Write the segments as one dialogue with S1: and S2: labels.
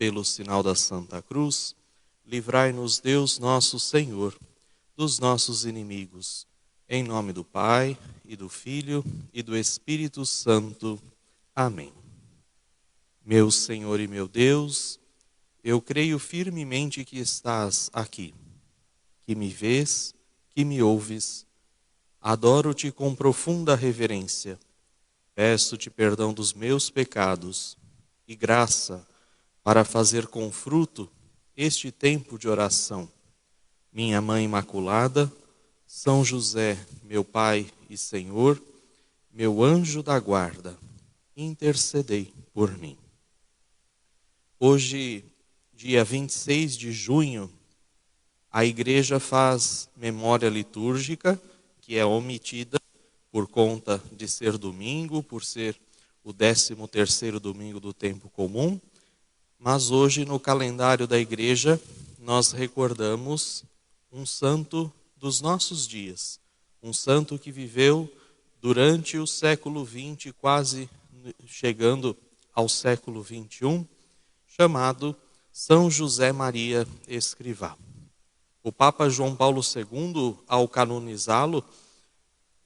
S1: pelo sinal da Santa Cruz, livrai-nos Deus nosso Senhor dos nossos inimigos. Em nome do Pai, e do Filho, e do Espírito Santo. Amém. Meu Senhor e meu Deus, eu creio firmemente que estás aqui, que me vês, que me ouves. Adoro-te com profunda reverência. Peço-te perdão dos meus pecados e graça para fazer com fruto este tempo de oração. Minha Mãe Imaculada, São José, meu Pai e Senhor, meu anjo da guarda, intercedei por mim. Hoje, dia 26 de junho, a Igreja faz memória litúrgica, que é omitida por conta de ser domingo, por ser o 13º domingo do tempo comum, mas hoje no calendário da Igreja nós recordamos um santo dos nossos dias, um santo que viveu durante o século XX, quase chegando ao século XXI, chamado São José Maria Escrivá. O Papa João Paulo II, ao canonizá-lo,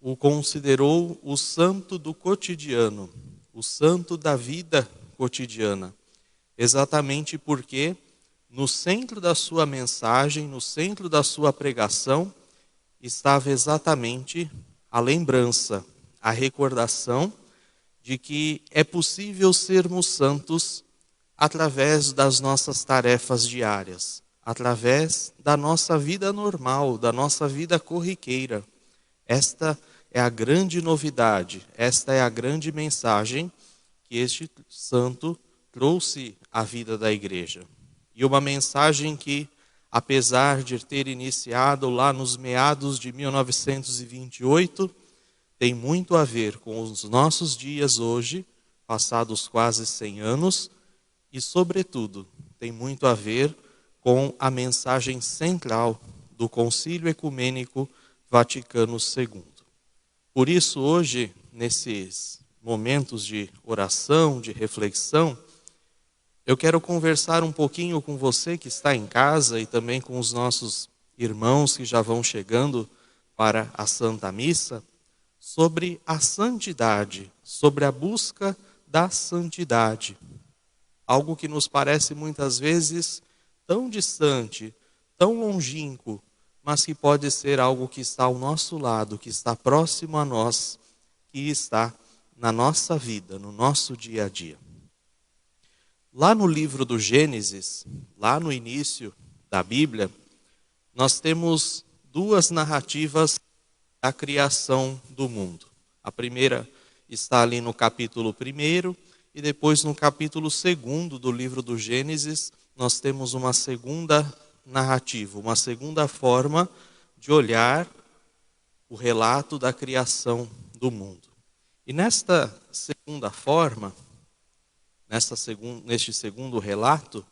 S1: o considerou o santo do cotidiano, o santo da vida cotidiana, exatamente porque no centro da sua mensagem, no centro da sua pregação, estava exatamente a lembrança, a recordação de que é possível sermos santos através das nossas tarefas diárias, através da nossa vida normal, da nossa vida corriqueira. Esta é a grande novidade, esta é a grande mensagem que este santo trouxe à vida da Igreja. E uma mensagem que, apesar de ter iniciado lá nos meados de 1928, tem muito a ver com os nossos dias hoje, passados quase 100 anos, e, sobretudo, tem muito a ver com a mensagem central do Concílio Ecumênico Vaticano II. Por isso, hoje, nesses momentos de oração, de reflexão, eu quero conversar um pouquinho com você que está em casa e também com os nossos irmãos que já vão chegando para a Santa Missa, sobre a santidade, sobre a busca da santidade. Algo que nos parece muitas vezes tão distante, tão longínquo, mas que pode ser algo que está ao nosso lado, que está próximo a nós, que está na nossa vida, no nosso dia a dia. Lá no livro do Gênesis, lá no início da Bíblia, nós temos duas narrativas da criação do mundo. A primeira está ali no capítulo 1, e depois no capítulo 2 do livro do Gênesis, nós temos uma segunda narrativa, uma segunda forma de olhar o relato da criação do mundo. E nesta segunda forma, neste segundo relato,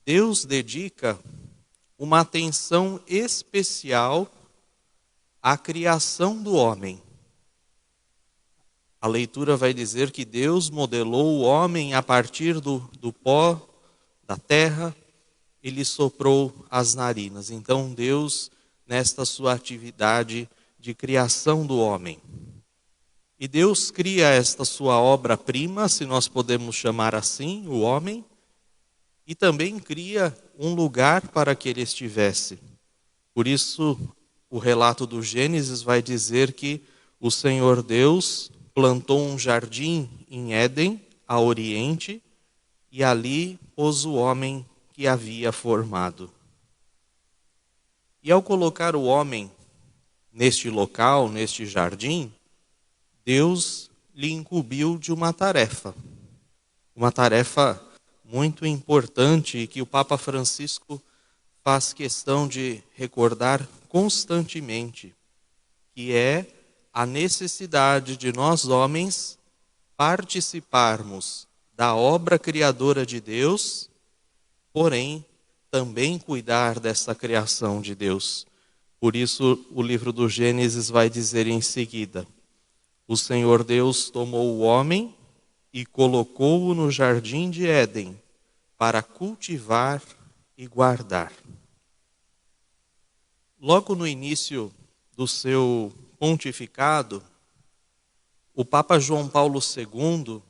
S1: Deus dedica uma atenção especial à criação do homem. A leitura vai dizer que Deus modelou o homem a partir do pó da terra e lhe soprou as narinas. Então Deus, nesta sua atividade de criação do homem. E Deus cria esta sua obra-prima, se nós podemos chamar assim, o homem, e também cria um lugar para que ele estivesse. Por isso, o relato do Gênesis vai dizer que o Senhor Deus plantou um jardim em Éden, a oriente, e ali pôs o homem que havia formado. E ao colocar o homem neste local, neste jardim, Deus lhe incumbiu de uma tarefa muito importante e que o Papa Francisco faz questão de recordar constantemente, que é a necessidade de nós homens participarmos da obra criadora de Deus, porém também cuidar dessa criação de Deus. Por isso o livro do Gênesis vai dizer em seguida: o Senhor Deus tomou o homem e colocou-o no jardim de Éden, para cultivar e guardar. Logo no início do seu pontificado, o Papa João Paulo II,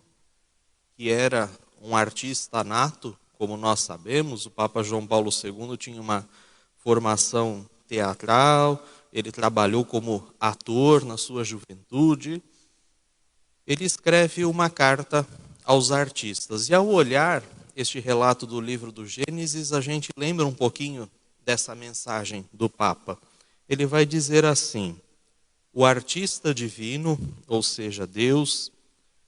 S1: que era um artista nato, como nós sabemos, o Papa João Paulo II tinha uma formação teatral, ele trabalhou como ator na sua juventude. Ele escreve uma carta aos artistas. E ao olhar este relato do livro do Gênesis, a gente lembra um pouquinho dessa mensagem do Papa. Ele vai dizer assim: o artista divino, ou seja, Deus,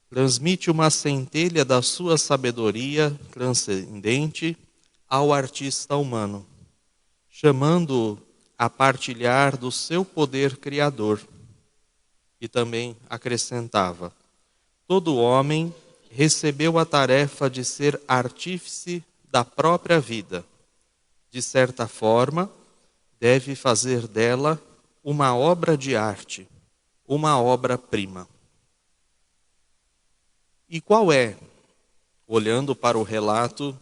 S1: transmite uma centelha da sua sabedoria transcendente ao artista humano, chamando-o a partilhar do seu poder criador. E também acrescentava: todo homem recebeu a tarefa de ser artífice da própria vida. De certa forma, deve fazer dela uma obra de arte, uma obra-prima. E qual é, olhando para o relato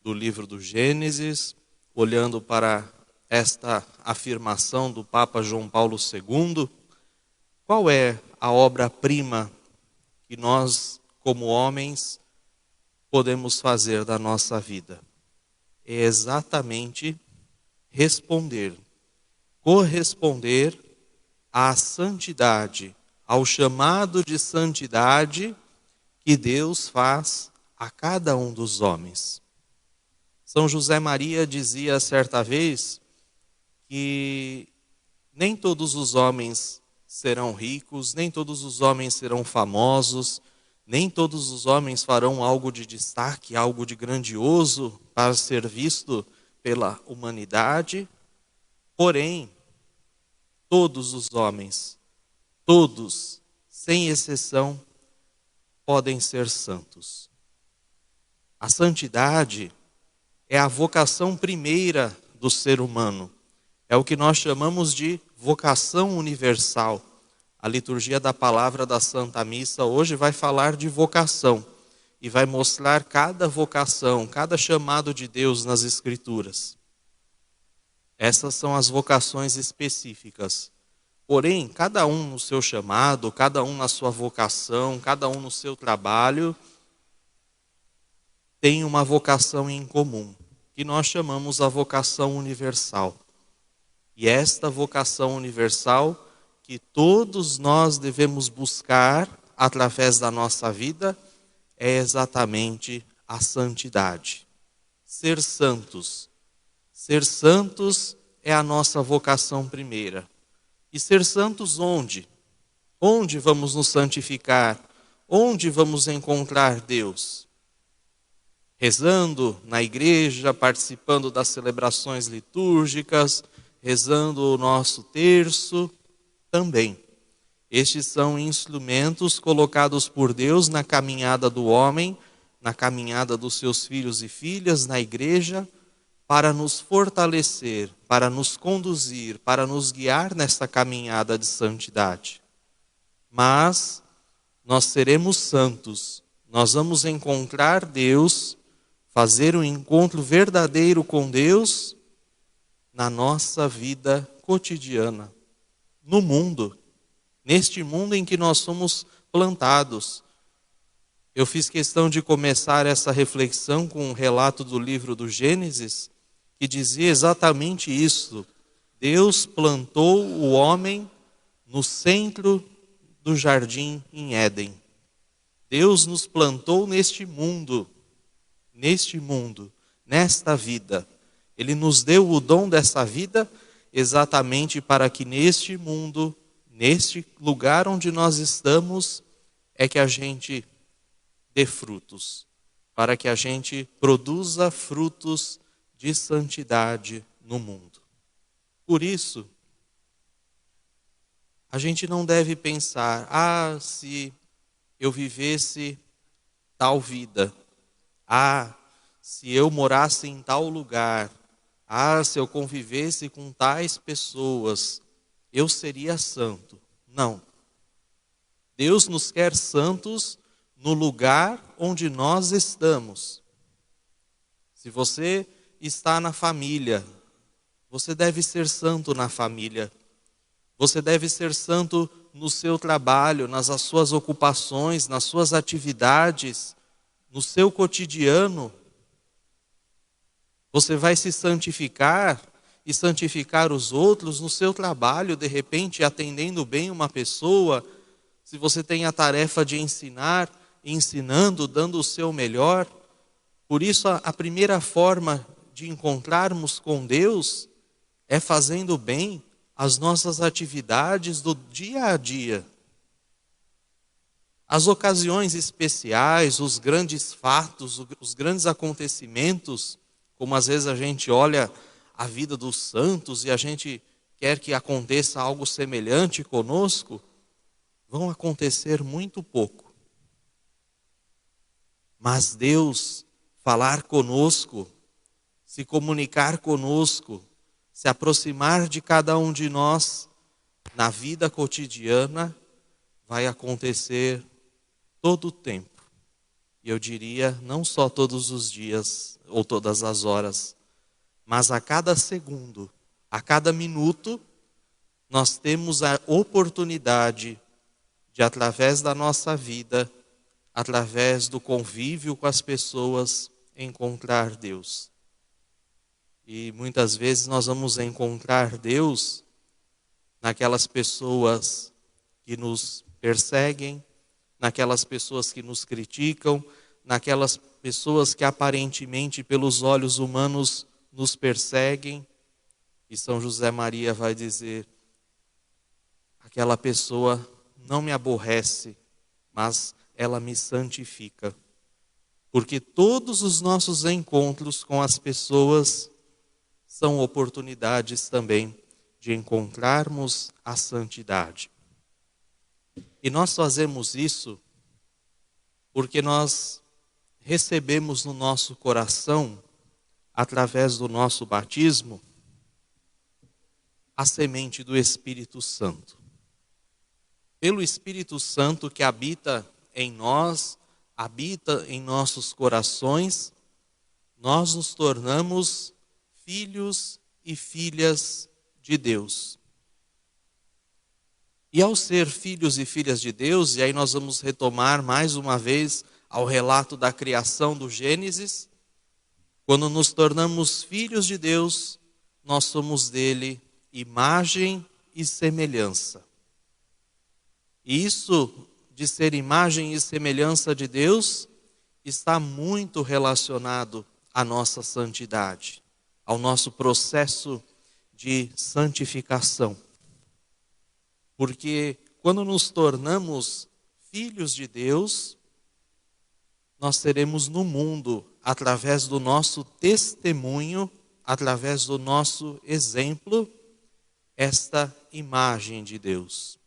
S1: do livro do Gênesis, olhando para esta afirmação do Papa João Paulo II, qual é a obra-prima que nós, como homens, podemos fazer da nossa vida? É exatamente corresponder à santidade, ao chamado de santidade que Deus faz a cada um dos homens. São José Maria dizia certa vez que nem todos os homens serão ricos, nem todos os homens serão famosos, nem todos os homens farão algo de destaque, algo de grandioso para ser visto pela humanidade. Porém, todos os homens, todos, sem exceção, podem ser santos. A santidade é a vocação primeira do ser humano. É o que nós chamamos de vocação universal. A liturgia da palavra da Santa Missa hoje vai falar de vocação e vai mostrar cada vocação, cada chamado de Deus nas Escrituras. Essas são as vocações específicas. Porém, cada um no seu chamado, cada um na sua vocação, cada um no seu trabalho, tem uma vocação em comum, que nós chamamos a vocação universal. E esta vocação universal que todos nós devemos buscar através da nossa vida é exatamente a santidade. Ser santos. Ser santos é a nossa vocação primeira. E ser santos onde? Onde vamos nos santificar? Onde vamos encontrar Deus? Rezando na igreja, participando das celebrações litúrgicas, rezando o nosso terço, também. Estes são instrumentos colocados por Deus na caminhada do homem, na caminhada dos seus filhos e filhas, na igreja, para nos fortalecer, para nos conduzir, para nos guiar nesta caminhada de santidade. Mas nós seremos santos, nós vamos encontrar Deus, fazer um encontro verdadeiro com Deus na nossa vida cotidiana, no mundo, neste mundo em que nós somos plantados. Eu fiz questão de começar essa reflexão com um relato do livro do Gênesis, que dizia exatamente isso. Deus plantou o homem no centro do jardim em Éden. Deus nos plantou neste mundo, nesta vida. Ele nos deu o dom dessa vida exatamente para que neste mundo, neste lugar onde nós estamos, é que a gente dê frutos, para que a gente produza frutos de santidade no mundo. Por isso, a gente não deve pensar, se eu vivesse tal vida, se eu morasse em tal lugar, se eu convivesse com tais pessoas, eu seria santo. Não. Deus nos quer santos no lugar onde nós estamos. Se você está na família, você deve ser santo na família. Você deve ser santo no seu trabalho, nas suas ocupações, nas suas atividades, no seu cotidiano. Você vai se santificar e santificar os outros no seu trabalho, de repente atendendo bem uma pessoa. Se você tem a tarefa de ensinar, ensinando, dando o seu melhor. Por isso a primeira forma de encontrarmos com Deus é fazendo bem as nossas atividades do dia a dia. As ocasiões especiais, os grandes fatos, os grandes acontecimentos, como às vezes a gente olha a vida dos santos e a gente quer que aconteça algo semelhante conosco, vão acontecer muito pouco. Mas Deus falar conosco, se comunicar conosco, se aproximar de cada um de nós na vida cotidiana, vai acontecer todo o tempo. E eu diria, não só todos os dias ou todas as horas, mas a cada segundo, a cada minuto, nós temos a oportunidade de, através da nossa vida, através do convívio com as pessoas, encontrar Deus. E muitas vezes nós vamos encontrar Deus naquelas pessoas que nos perseguem, naquelas pessoas que nos criticam, naquelas pessoas que aparentemente pelos olhos humanos nos perseguem. E São José Maria vai dizer, aquela pessoa não me aborrece, mas ela me santifica. Porque todos os nossos encontros com as pessoas são oportunidades também de encontrarmos a santidade. E nós fazemos isso porque nós recebemos no nosso coração, através do nosso batismo, a semente do Espírito Santo. Pelo Espírito Santo que habita em nós, habita em nossos corações, nós nos tornamos filhos e filhas de Deus. E ao ser filhos e filhas de Deus, e aí nós vamos retomar mais uma vez ao relato da criação do Gênesis, quando nos tornamos filhos de Deus, nós somos dele imagem e semelhança. E isso de ser imagem e semelhança de Deus está muito relacionado à nossa santidade, ao nosso processo de santificação. Porque quando nos tornamos filhos de Deus, nós seremos no mundo, através do nosso testemunho, através do nosso exemplo, esta imagem de Deus.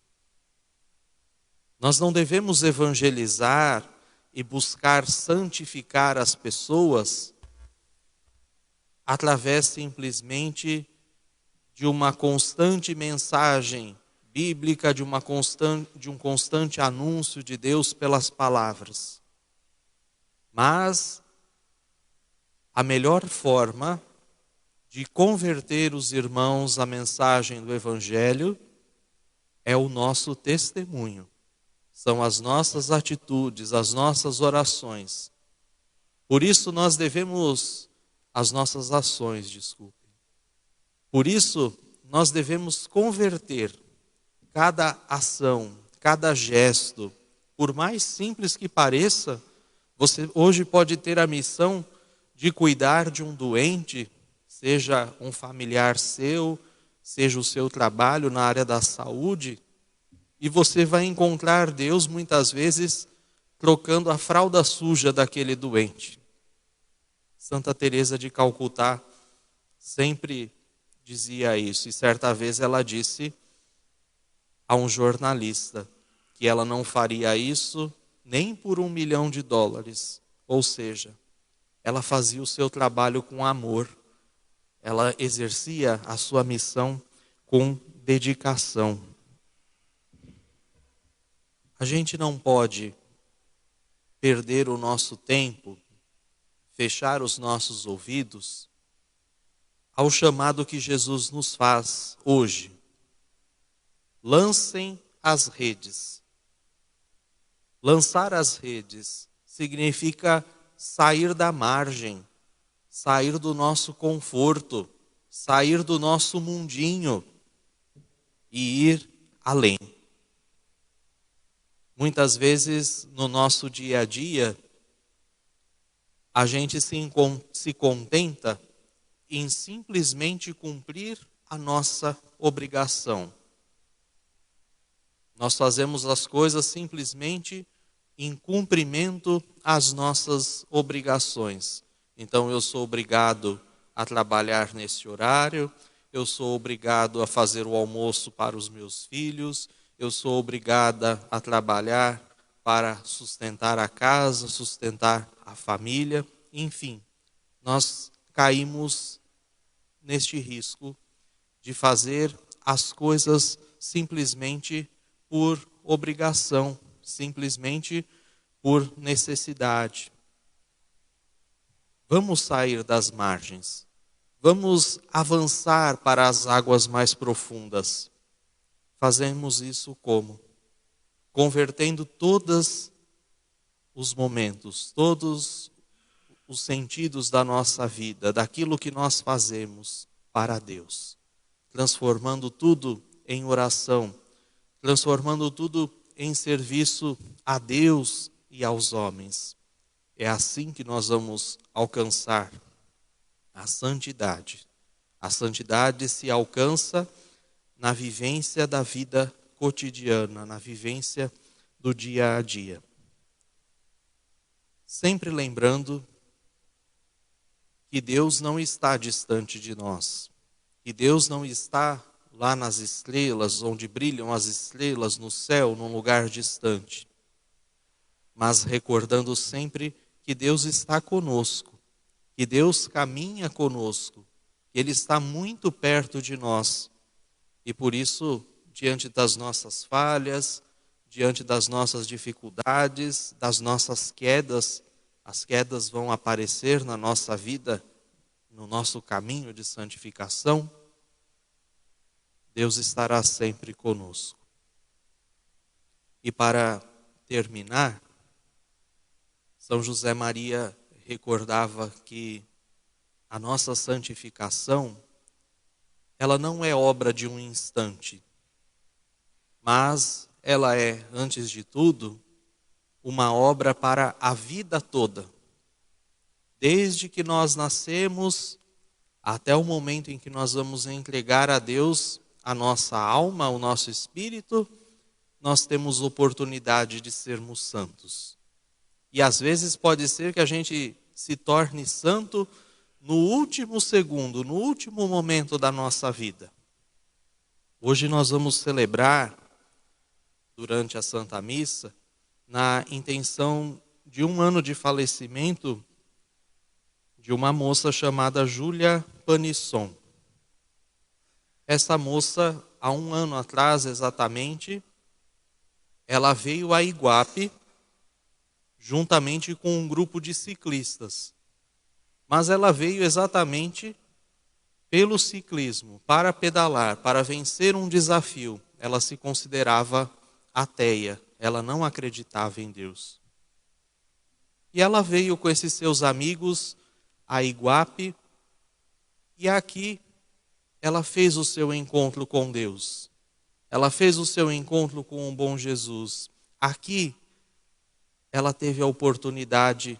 S1: Nós não devemos evangelizar e buscar santificar as pessoas através simplesmente de uma constante mensagem bíblica, de um constante anúncio de Deus pelas palavras. Mas a melhor forma de converter os irmãos à mensagem do Evangelho é o nosso testemunho. São as nossas atitudes, as nossas orações. Por isso nós devemos, as nossas ações, desculpem. Por isso nós devemos converter cada ação, cada gesto, por mais simples que pareça. Você hoje pode ter a missão de cuidar de um doente, seja um familiar seu, seja o seu trabalho na área da saúde, e você vai encontrar Deus muitas vezes trocando a fralda suja daquele doente. Santa Teresa de Calcutá sempre dizia isso, e certa vez ela disse a um jornalista que ela não faria isso nem por $1 milhão. Ou seja, ela fazia o seu trabalho com amor, ela exercia a sua missão com dedicação. A gente não pode perder o nosso tempo fechar os nossos ouvidos ao chamado que Jesus nos faz hoje. Lancem as redes. Lançar as redes significa sair da margem, sair do nosso conforto, sair do nosso mundinho e ir além. Muitas vezes no nosso dia a dia, a gente se contenta em simplesmente cumprir a nossa obrigação. Nós fazemos as coisas simplesmente em cumprimento às nossas obrigações. Então eu sou obrigado a trabalhar nesse horário, eu sou obrigado a fazer o almoço para os meus filhos, eu sou obrigada a trabalhar para sustentar a casa, sustentar a família, enfim. Nós caímos neste risco de fazer as coisas simplesmente por obrigação, simplesmente por necessidade. Vamos sair das margens. Vamos avançar para as águas mais profundas. Fazemos isso como? Convertendo todos os momentos, todos os sentidos da nossa vida, daquilo que nós fazemos para Deus. Transformando tudo em oração, transformando tudo em serviço a Deus e aos homens. É assim que nós vamos alcançar a santidade. A santidade se alcança na vivência da vida cotidiana, na vivência do dia a dia. Sempre lembrando que Deus não está distante de nós, que Deus não está lá nas estrelas, onde brilham as estrelas no céu, num lugar distante, mas recordando sempre que Deus está conosco, que Deus caminha conosco, que Ele está muito perto de nós. E por isso, diante das nossas falhas, diante das nossas dificuldades, das nossas quedas, as quedas vão aparecer na nossa vida, no nosso caminho de santificação, Deus estará sempre conosco. E para terminar, São José Maria recordava que a nossa santificação, ela não é obra de um instante, mas ela é, antes de tudo, uma obra para a vida toda. Desde que nós nascemos até o momento em que nós vamos entregar a Deus a nossa alma, o nosso espírito, nós temos oportunidade de sermos santos. E às vezes pode ser que a gente se torne santo no último segundo, no último momento da nossa vida. Hoje nós vamos celebrar, durante a Santa Missa, na intenção de 1 ano de falecimento de uma moça chamada Júlia Panisson. Essa moça, há 1 ano atrás exatamente, ela veio a Iguape, juntamente com um grupo de ciclistas. Mas ela veio exatamente pelo ciclismo, para pedalar, para vencer um desafio. Ela se considerava ateia, ela não acreditava em Deus. E ela veio com esses seus amigos a Iguape, e aqui ela fez o seu encontro com Deus. Ela fez o seu encontro com o bom Jesus. Aqui ela teve a oportunidade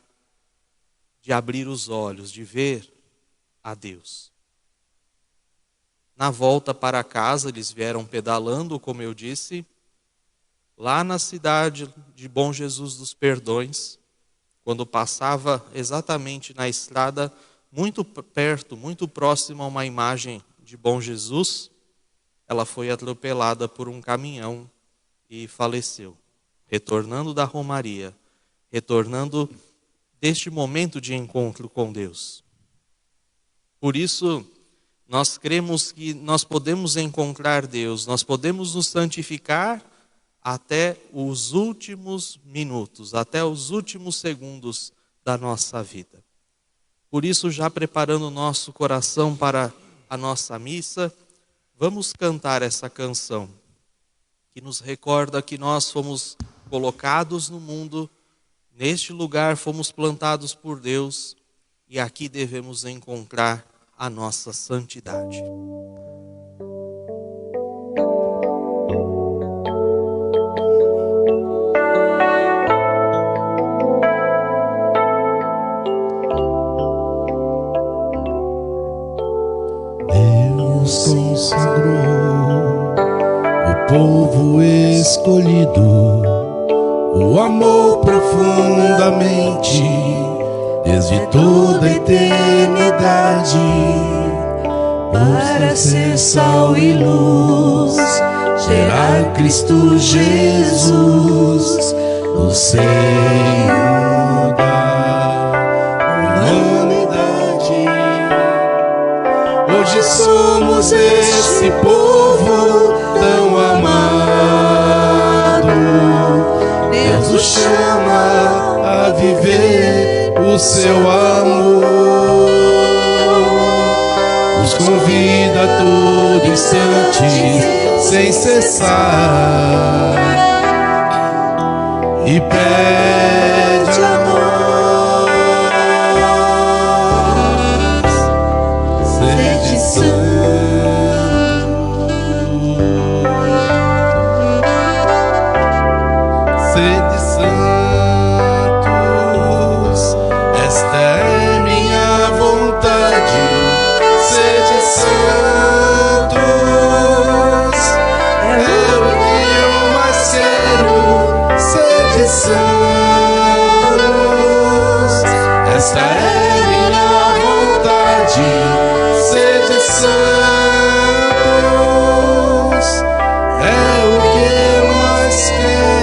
S1: de abrir os olhos, de ver a Deus. Na volta para casa, eles vieram pedalando, como eu disse, lá na cidade de Bom Jesus dos Perdões, quando passava exatamente na estrada, muito perto, muito próximo a uma imagem de Bom Jesus, ela foi atropelada por um caminhão e faleceu, retornando da romaria, retornando deste momento de encontro com Deus. Por isso, nós cremos que nós podemos encontrar Deus, nós podemos nos santificar até os últimos minutos, até os últimos segundos da nossa vida. Por isso, já preparando o nosso coração para a nossa missa, vamos cantar essa canção que nos recorda que nós fomos colocados no mundo, neste lugar fomos plantados por Deus e aqui devemos encontrar a nossa santidade.
S2: Deus consagrou o povo escolhido, o amor profundamente, desde toda a eternidade, para ser sal e luz, gerar Cristo Jesus no seio da humanidade. Hoje somos esse povo tão amado. Deus nos chama a viver o seu amor. Nos convida a todo instante, sem cessar, e pede a nós: sede santa.